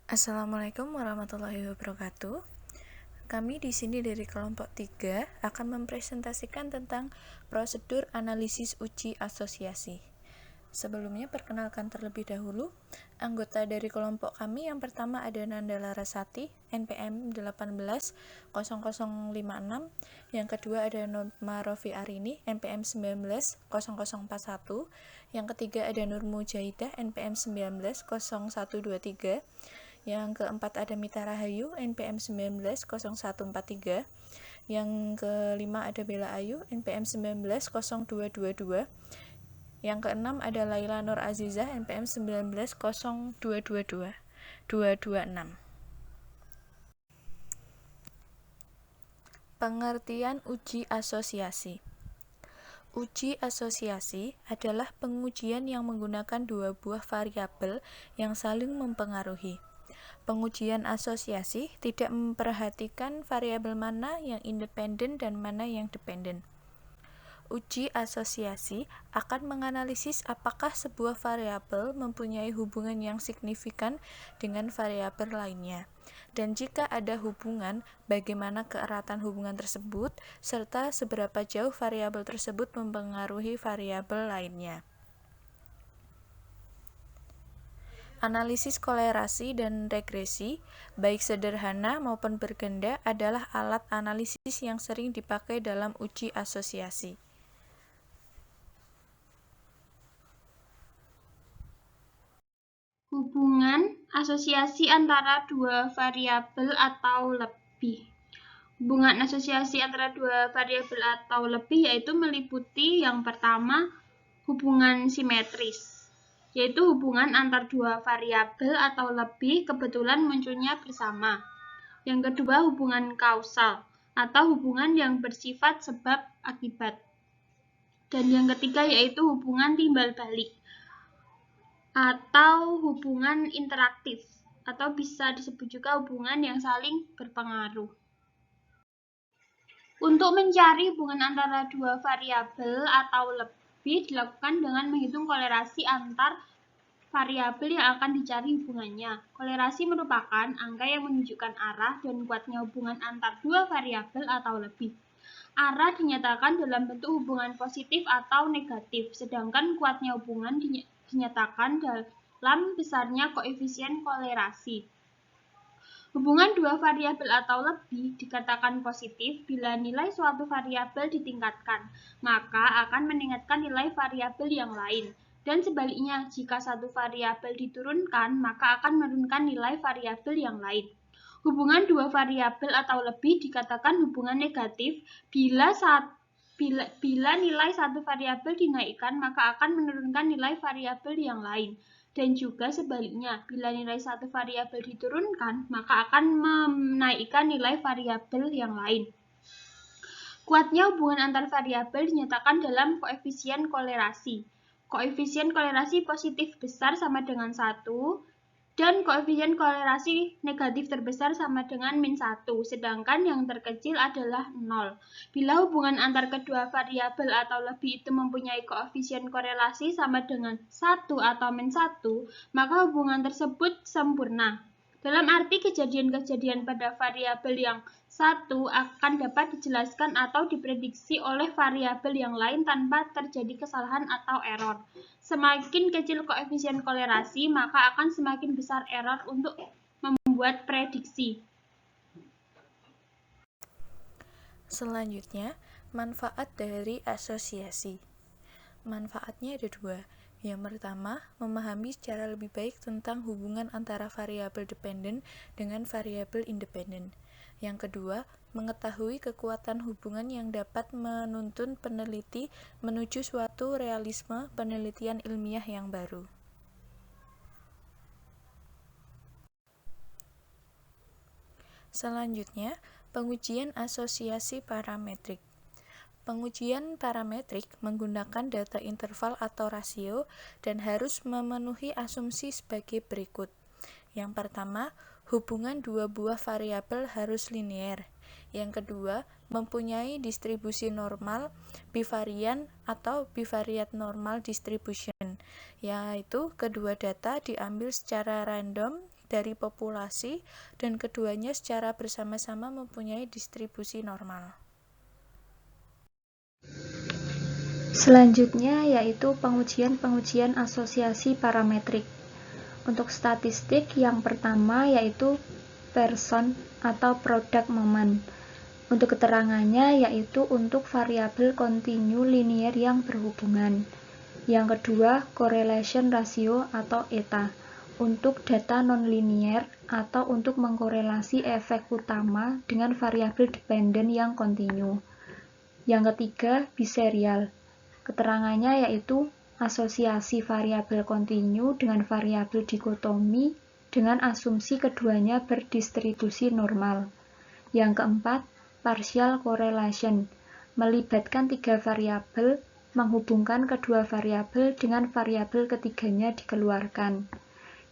Assalamualaikum warahmatullahi wabarakatuh. Kami di sini dari kelompok 3 akan mempresentasikan tentang prosedur analisis uji asosiasi. Sebelumnya perkenalkan terlebih dahulu anggota dari kelompok kami. Yang pertama ada Nanda Larasati, NPM 180056. Yang kedua ada Norma Rofi Arini, NPM 190041. Yang ketiga ada Nurmu Jahidah, NPM 190123. Yang keempat ada Mita Rahayu, NPM 190143. Yang kelima ada Bella Ayu, NPM 190222. Yang keenam ada Laila Nur Azizah, NPM 190222. Pengertian uji asosiasi. Uji asosiasi adalah pengujian yang menggunakan dua buah variabel yang saling mempengaruhi. Pengujian asosiasi tidak memperhatikan variabel mana yang independen dan mana yang dependen. Uji asosiasi akan menganalisis apakah sebuah variabel mempunyai hubungan yang signifikan dengan variabel lainnya, dan jika ada hubungan, bagaimana keeratan hubungan tersebut, serta seberapa jauh variabel tersebut mempengaruhi variabel lainnya. Analisis kolerasi dan regresi, baik sederhana maupun berganda, adalah alat analisis yang sering dipakai dalam uji asosiasi. Hubungan asosiasi antara dua variabel atau lebih. Hubungan asosiasi antara dua variabel atau lebih yaitu meliputi yang pertama hubungan simetris, yaitu hubungan antar dua variabel atau lebih kebetulan munculnya bersama. Yang kedua, hubungan kausal atau hubungan yang bersifat sebab akibat. Dan yang ketiga yaitu hubungan timbal balik atau hubungan interaktif, atau bisa disebut juga hubungan yang saling berpengaruh. Untuk mencari hubungan antara dua variabel atau lebih dilakukan dengan menghitung kolerasi antar variabel yang akan dicari hubungannya. Kolerasi merupakan angka yang menunjukkan arah dan kuatnya hubungan antar dua variabel atau lebih. Arah dinyatakan dalam bentuk hubungan positif atau negatif, sedangkan kuatnya hubungan dinyatakan dalam besarnya koefisien kolerasi. Hubungan dua variabel atau lebih dikatakan positif bila nilai suatu variabel ditingkatkan, maka akan meningkatkan nilai variabel yang lain. Dan sebaliknya, jika satu variabel diturunkan, maka akan menurunkan nilai variabel yang lain. Hubungan dua variabel atau lebih dikatakan hubungan negatif bila nilai satu variabel dinaikkan, maka akan menurunkan nilai variabel yang lain. Dan juga sebaliknya, bila nilai satu variabel diturunkan, maka akan menaikkan nilai variabel yang lain. Kuatnya hubungan antar variabel dinyatakan dalam koefisien kolerasi. Koefisien kolerasi positif besar sama dengan 1, dan koefisien kolerasi negatif terbesar sama dengan -1, sedangkan yang terkecil adalah 0. Bila hubungan antar kedua variabel atau lebih itu mempunyai koefisien korelasi sama dengan 1 atau -1, maka hubungan tersebut sempurna. Dalam arti kejadian-kejadian pada variabel yang satu akan dapat dijelaskan atau diprediksi oleh variabel yang lain tanpa terjadi kesalahan atau error. Semakin kecil koefisien kolerasi, maka akan semakin besar error untuk membuat prediksi. Selanjutnya, manfaat dari asosiasi. Manfaatnya ada dua. Yang pertama, memahami secara lebih baik tentang hubungan antara variabel dependen dengan variabel independen. Yang kedua, mengetahui kekuatan hubungan yang dapat menuntun peneliti menuju suatu realisme penelitian ilmiah yang baru. Selanjutnya, pengujian asosiasi parametrik. Pengujian parametrik menggunakan data interval atau rasio dan harus memenuhi asumsi sebagai berikut. Yang pertama, hubungan dua buah variabel harus linear. Yang kedua, mempunyai distribusi normal bivarian atau bivariate normal distribution, yaitu kedua data diambil secara random dari populasi, dan keduanya secara bersama-sama mempunyai distribusi normal. Selanjutnya yaitu pengujian asosiasi parametrik. Untuk statistik, yang pertama yaitu person atau product moment. Untuk keterangannya yaitu untuk variabel kontinu linier yang berhubungan. Yang kedua, correlation ratio atau eta untuk data nonlinier atau untuk mengkorelasi efek utama dengan variabel dependen yang kontinu. Yang ketiga, biserial. Keterangannya yaitu asosiasi variabel kontinu dengan variabel dikotomi dengan asumsi keduanya berdistribusi normal. Yang keempat, partial correlation, melibatkan tiga variabel, menghubungkan kedua variabel dengan variabel ketiganya dikeluarkan.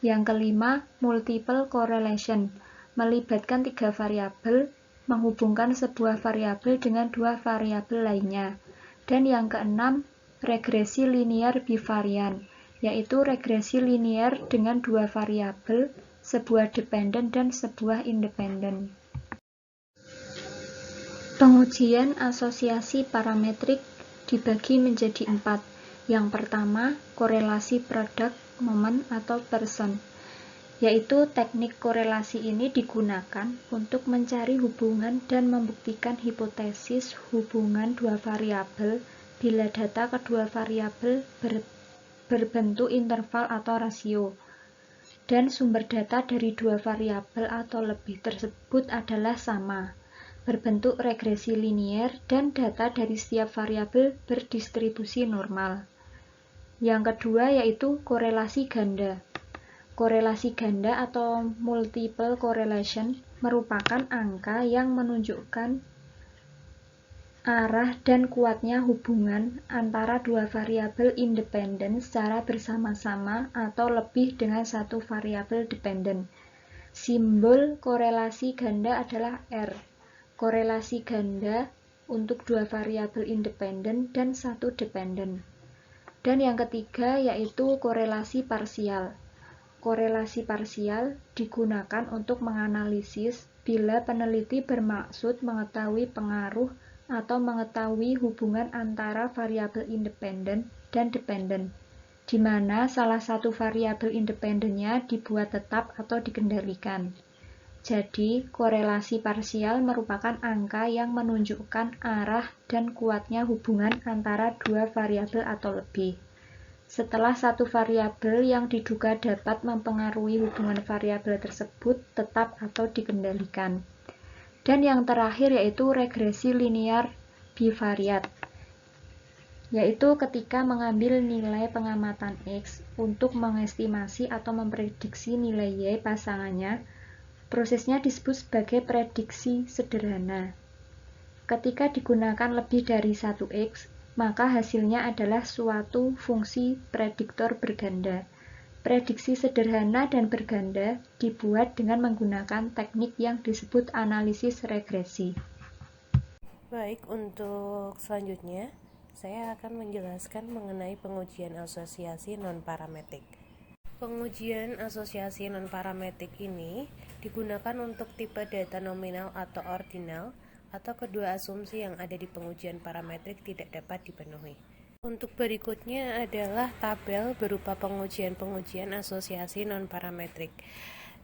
Yang kelima, multiple correlation, melibatkan tiga variabel, menghubungkan sebuah variabel dengan dua variabel lainnya. Dan yang keenam, regresi linear bivarian, yaitu regresi linear dengan dua variabel, sebuah dependen dan sebuah independen. Pengujian asosiasi parametrik dibagi menjadi 4. Yang pertama, korelasi produk, moment, atau person, yaitu teknik korelasi ini digunakan untuk mencari hubungan dan membuktikan hipotesis hubungan dua variabel bila data kedua variabel berbentuk interval atau rasio, dan sumber data dari dua variabel atau lebih tersebut adalah sama, berbentuk regresi linier, dan data dari setiap variabel berdistribusi normal. Yang kedua yaitu korelasi ganda. Korelasi ganda atau multiple correlation merupakan angka yang menunjukkan arah dan kuatnya hubungan antara dua variabel independen secara bersama-sama atau lebih dengan satu variabel dependen. Simbol korelasi ganda adalah R. Korelasi ganda untuk dua variabel independen dan satu dependen. Dan yang ketiga yaitu korelasi parsial. Korelasi parsial digunakan untuk menganalisis bila peneliti bermaksud mengetahui pengaruh atau mengetahui hubungan antara variabel independen dan dependen, di mana salah satu variabel independennya dibuat tetap atau dikendalikan. Jadi, korelasi parsial merupakan angka yang menunjukkan arah dan kuatnya hubungan antara dua variabel atau lebih. Setelah satu variabel yang diduga dapat mempengaruhi hubungan variabel tersebut tetap atau dikendalikan. Dan yang terakhir yaitu regresi linear bivariat, yaitu ketika mengambil nilai pengamatan X untuk mengestimasi atau memprediksi nilai Y pasangannya. Prosesnya disebut sebagai prediksi sederhana. Ketika digunakan lebih dari 1x, maka hasilnya adalah suatu fungsi prediktor berganda. Prediksi sederhana dan berganda dibuat dengan menggunakan teknik yang disebut analisis regresi. Baik, untuk selanjutnya saya akan menjelaskan mengenai pengujian asosiasi non-parametrik. Pengujian asosiasi non-parametrik ini digunakan untuk tipe data nominal atau ordinal atau kedua asumsi yang ada di pengujian parametrik tidak dapat dipenuhi. Untuk berikutnya adalah tabel berupa pengujian asosiasi non-parametrik.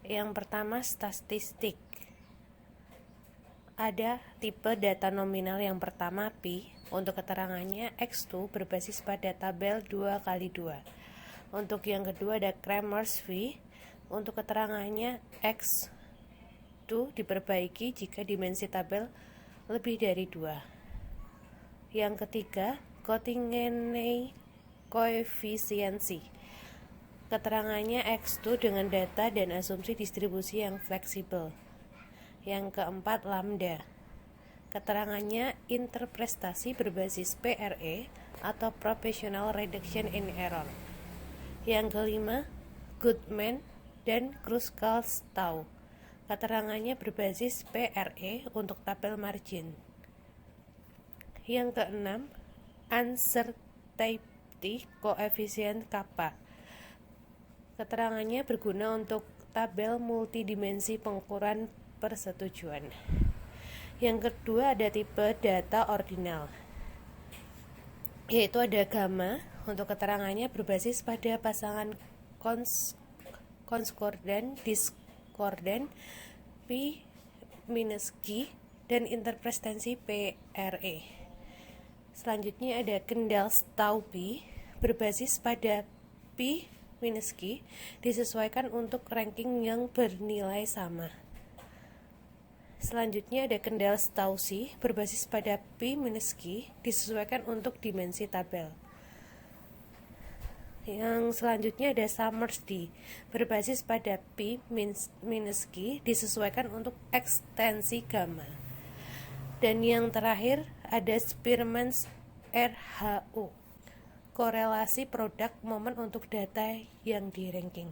Yang pertama, statistik. Ada tipe data nominal yang pertama pi, untuk keterangannya X2 berbasis pada tabel 2x2. Untuk yang kedua ada Cramer's V, untuk keterangannya X2 diperbaiki jika dimensi tabel lebih dari 2. Yang ketiga, Cotingene koefisiensi. Keterangannya X2 dengan data dan asumsi distribusi yang fleksibel. Yang keempat, lambda. Keterangannya interpretasi berbasis PRE atau Proportional Reduction in Error. Yang kelima, Goodman dan Kruskal-Stowe. Keterangannya berbasis PRE untuk tabel margin. Yang keenam, Uncertainty Coefficient kappa. Keterangannya berguna untuk tabel multidimensi pengukuran persetujuan. Yang kedua ada tipe data ordinal, yaitu ada gamma. Untuk keterangannya berbasis pada pasangan konkordan, diskordan, P minus Q, dan interpretasi PRE. Selanjutnya ada kendal tau P berbasis pada P minus Q disesuaikan untuk ranking yang bernilai sama. Selanjutnya ada kendal tau C berbasis pada P minus Q disesuaikan untuk dimensi tabel. Yang selanjutnya ada Summers D berbasis pada P minus Q disesuaikan untuk ekstensi gamma. Dan yang terakhir ada Spearman's RHO, korelasi produk momen untuk data yang di ranking.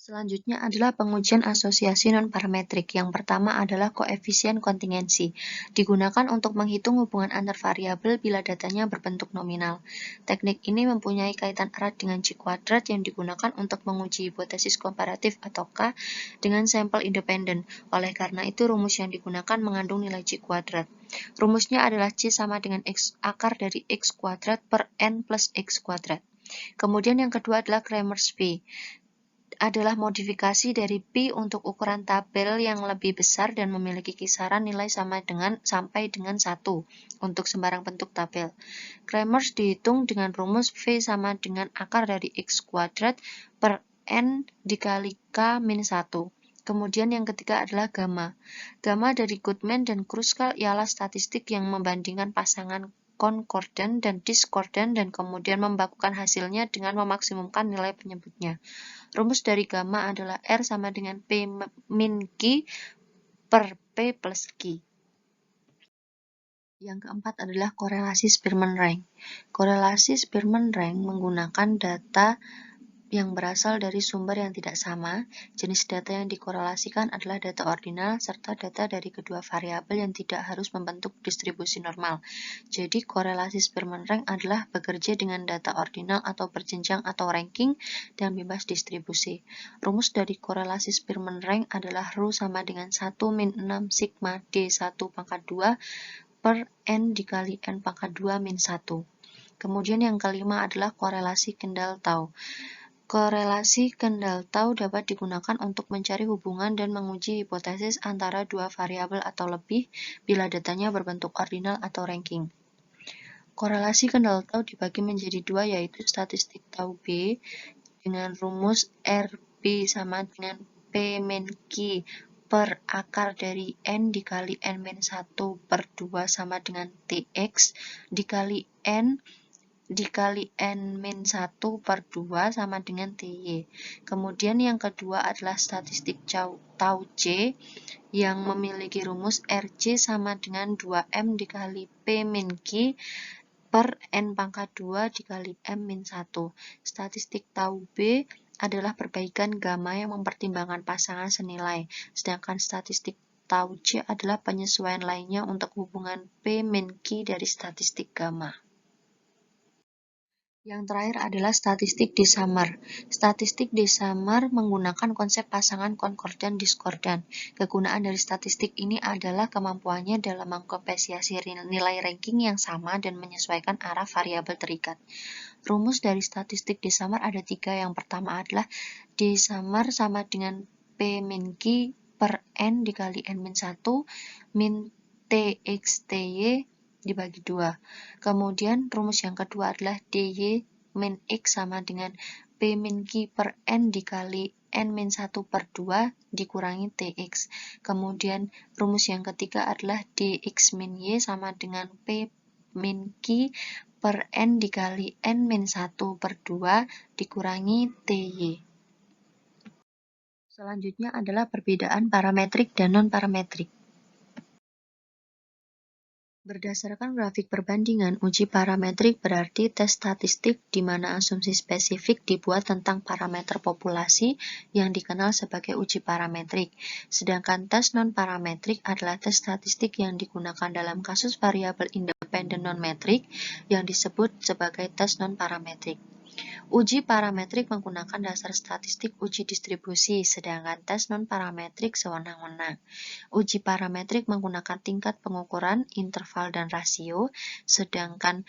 Selanjutnya adalah pengujian asosiasi non-parametrik. Yang pertama adalah koefisien kontingensi. Digunakan untuk menghitung hubungan antar variabel bila datanya berbentuk nominal. Teknik ini mempunyai kaitan erat dengan G-kuadrat yang digunakan untuk menguji hipotesis komparatif atau K dengan sampel independen. Oleh karena itu, rumus yang digunakan mengandung nilai G-kuadrat. Rumusnya adalah C sama dengan X akar dari X kuadrat per N plus X kuadrat. Kemudian yang kedua adalah Kramers P. Adalah modifikasi dari P untuk ukuran tabel yang lebih besar dan memiliki kisaran nilai sampai dengan 1 untuk sembarang bentuk tabel. Kramers dihitung dengan rumus V sama dengan akar dari X kuadrat per N dikali K min 1. Kemudian yang ketiga adalah gamma. Gamma dari Goodman dan Kruskal ialah statistik yang membandingkan pasangan konkordan dan diskordan dan kemudian membakukan hasilnya dengan memaksimumkan nilai penyebutnya. Rumus dari gamma adalah R sama dengan P min Q per P plus Q. Yang keempat adalah korelasi Spearman-Rank. Korelasi Spearman-Rank menggunakan data yang berasal dari sumber yang tidak sama. Jenis data yang dikorelasikan adalah data ordinal serta data dari kedua variabel yang tidak harus membentuk distribusi normal. Jadi korelasi Spearman-Rank adalah bekerja dengan data ordinal atau berjenjang atau ranking dan bebas distribusi. Rumus dari korelasi Spearman-Rank adalah ρ sama dengan 1 min 6 sigma D1 pangkat 2 per N dikali N pangkat 2 min 1. Kemudian yang kelima adalah korelasi kendal tau. Korelasi kendal tau dapat digunakan untuk mencari hubungan dan menguji hipotesis antara dua variabel atau lebih bila datanya berbentuk ordinal atau ranking. Korelasi kendal tau dibagi menjadi dua, yaitu statistik tau B dengan rumus RB sama dengan P min Q per akar dari N dikali N min 1 per 2 sama dengan TX dikali N dikali N min 1 per 2 sama dengan TY. Kemudian yang kedua adalah statistik tau C yang memiliki rumus RC sama dengan 2M dikali P min Q per N pangkat 2 dikali M min 1. Statistik tau B adalah perbaikan gamma yang mempertimbangkan pasangan senilai, sedangkan statistik tau C adalah penyesuaian lainnya untuk hubungan P min Q dari statistik gamma. Yang terakhir adalah statistik D-Summer. Statistik D-Summer menggunakan konsep pasangan konkordan-diskordan. Kegunaan dari statistik ini adalah kemampuannya dalam mengkompensiasi nilai ranking yang sama dan menyesuaikan arah variabel terikat. Rumus dari statistik D-Summer ada 3. Yang pertama adalah D-Summer sama dengan P min Q per N dikali N min 1 min TX TY dibagi 2. Kemudian rumus yang kedua adalah DY min X sama dengan P min Q per N dikali N min 1 per 2 dikurangi TX. Kemudian rumus yang ketiga adalah DX min Y sama dengan P min Q per N dikali N min 1 per 2 dikurangi TY. Selanjutnya adalah perbedaan parametrik dan non-parametrik. Berdasarkan grafik perbandingan, uji parametrik berarti tes statistik di mana asumsi spesifik dibuat tentang parameter populasi yang dikenal sebagai uji parametrik. Sedangkan tes non-parametrik adalah tes statistik yang digunakan dalam kasus variabel independen non-metrik yang disebut sebagai tes non-parametrik. Uji parametrik menggunakan dasar statistik uji distribusi, sedangkan tes non-parametrik sewenang-wenang. Uji parametrik menggunakan tingkat pengukuran, interval, dan rasio, sedangkan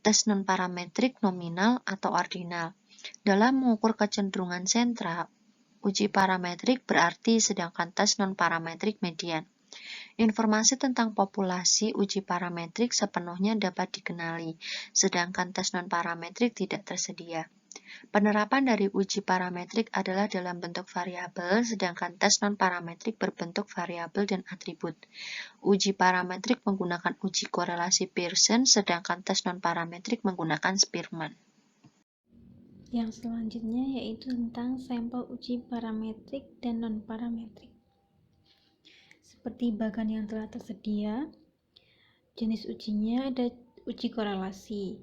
tes non-parametrik nominal atau ordinal. Dalam mengukur kecenderungan sentra, uji parametrik berarti, sedangkan tes non-parametrik median. Informasi tentang populasi uji parametrik sepenuhnya dapat dikenali, sedangkan tes non-parametrik tidak tersedia. Penerapan dari uji parametrik adalah dalam bentuk variabel, sedangkan tes non-parametrik berbentuk variabel dan atribut. Uji parametrik menggunakan uji korelasi Pearson, sedangkan tes non-parametrik menggunakan Spearman. Yang selanjutnya yaitu tentang sampel uji parametrik dan non-parametrik. Seperti bagan yang telah tersedia, jenis ujinya ada uji korelasi,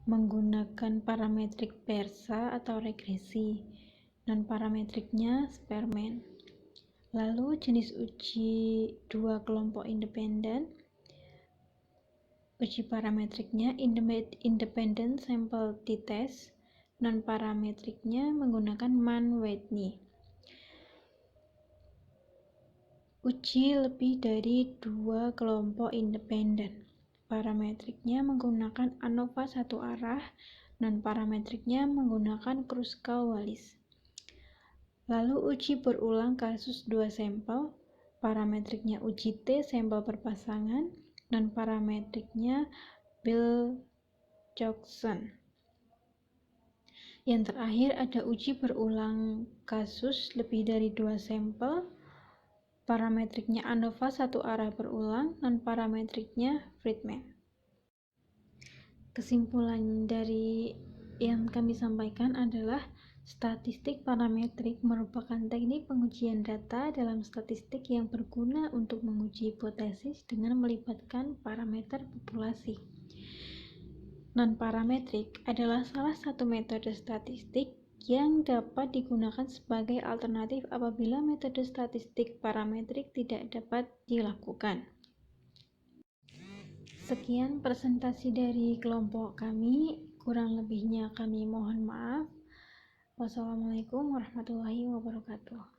menggunakan parametrik persa atau regresi, non-parametriknya Spearman. Lalu jenis uji dua kelompok independen, uji parametriknya independent sample t-test, non-parametriknya menggunakan Mann-Whitney. Uji lebih dari dua kelompok independen. Parametriknya menggunakan ANOVA satu arah, non-parametriknya menggunakan Kruskal-Wallis. Lalu uji berulang kasus dua sampel, parametriknya uji T sampel berpasangan, non-parametriknya Bill-Coxon. Yang terakhir ada uji berulang kasus lebih dari dua sampel, parametriknya ANOVA satu arah berulang, non-parametriknya Friedman. Kesimpulan dari yang kami sampaikan adalah statistik parametrik merupakan teknik pengujian data dalam statistik yang berguna untuk menguji hipotesis dengan melibatkan parameter populasi. Non-parametrik adalah salah satu metode statistik yang dapat digunakan sebagai alternatif apabila metode statistik parametrik tidak dapat dilakukan. Sekian presentasi dari kelompok kami, kurang lebihnya kami mohon maaf. Wassalamualaikum warahmatullahi wabarakatuh.